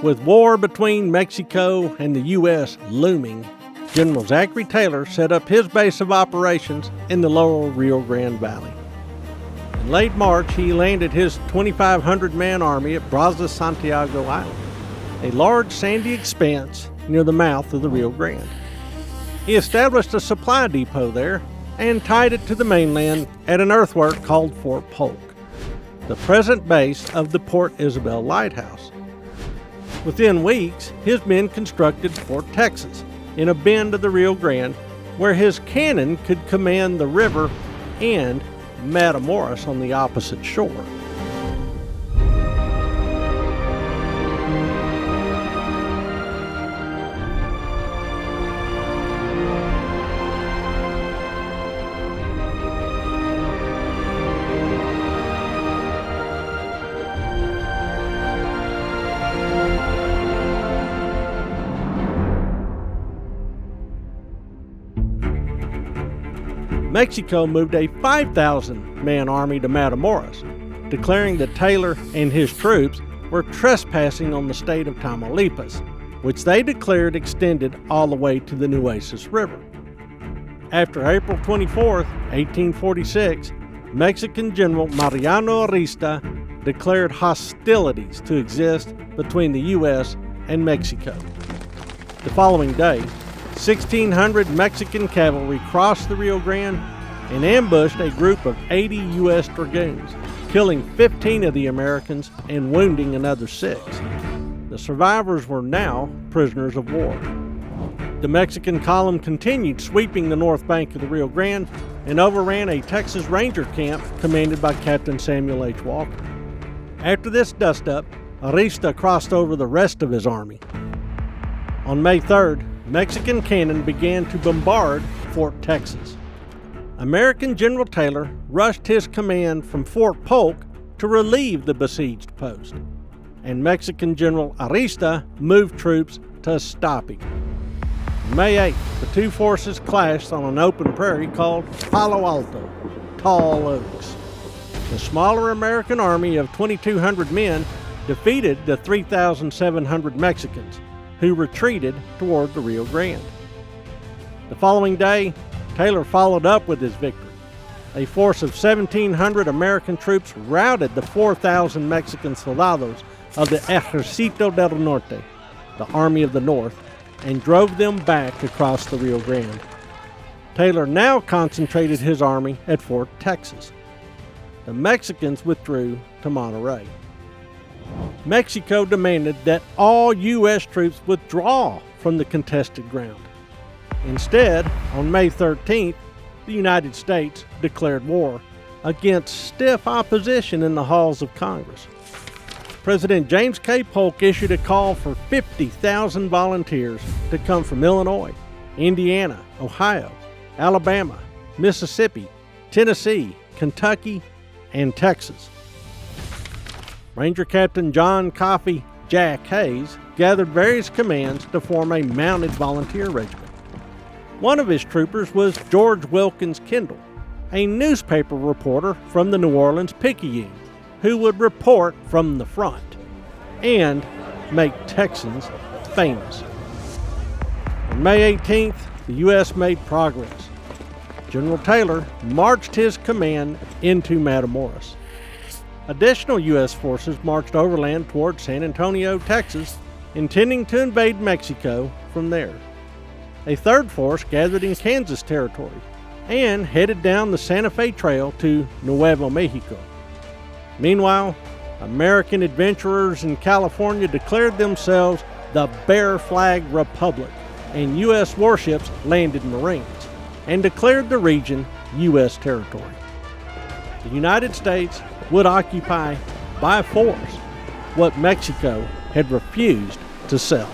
With war between Mexico and the U.S. looming, General Zachary Taylor set up his base of operations in the lower Rio Grande Valley. In late March, he landed his 2,500-man army at Brazos Santiago Island, a large sandy expanse near the mouth of the Rio Grande. He established a supply depot there and tied it to the mainland at an earthwork called Fort Polk, the present base of the Port Isabel Lighthouse. Within weeks, his men constructed Fort Texas in a bend of the Rio Grande where his cannon could command the river and Matamoros on the opposite shore. Mexico moved a 5,000-man army to Matamoros, declaring that Taylor and his troops were trespassing on the state of Tamaulipas, which they declared extended all the way to the Nueces River. After April 24, 1846, Mexican General Mariano Arista declared hostilities to exist between the U.S. and Mexico. The following day, 1,600 Mexican cavalry crossed the Rio Grande and ambushed a group of 80 U.S. dragoons, killing 15 of the Americans and wounding another 6. The survivors were now prisoners of war. The Mexican column continued sweeping the north bank of the Rio Grande and overran a Texas Ranger camp commanded by Captain Samuel H. Walker. After this dust-up, Arista crossed over the rest of his army. On May 3rd, Mexican cannon began to bombard Fort Texas. American General Taylor rushed his command from Fort Polk to relieve the besieged post, and Mexican General Arista moved troops to stop him. On May 8th, the two forces clashed on an open prairie called Palo Alto, Tall Oaks. The smaller American army of 2,200 men defeated the 3,700 Mexicans, who retreated toward the Rio Grande. The following day, Taylor followed up with his victory. A force of 1,700 American troops routed the 4,000 Mexican soldados of the Ejército del Norte, the Army of the North, and drove them back across the Rio Grande. Taylor now concentrated his army at Fort Texas. The Mexicans withdrew to Monterrey. Mexico demanded that all U.S. troops withdraw from the contested ground. Instead, on May 13th, the United States declared war against stiff opposition in the halls of Congress. President James K. Polk issued a call for 50,000 volunteers to come from Illinois, Indiana, Ohio, Alabama, Mississippi, Tennessee, Kentucky, and Texas. Ranger Captain John Coffee Jack Hayes gathered various commands to form a mounted volunteer regiment. One of his troopers was George Wilkins Kendall, a newspaper reporter from the New Orleans Picayune, who would report from the front and make Texans famous. On May 18th, the U.S. made progress. General Taylor marched his command into Matamoros. Additional U.S. forces marched overland toward San Antonio, Texas, intending to invade Mexico from there. A third force gathered in Kansas Territory and headed down the Santa Fe Trail to Nuevo Mexico. Meanwhile, American adventurers in California declared themselves the Bear Flag Republic, and U.S. warships landed Marines and declared the region U.S. territory. The United States would occupy by force what Mexico had refused to sell.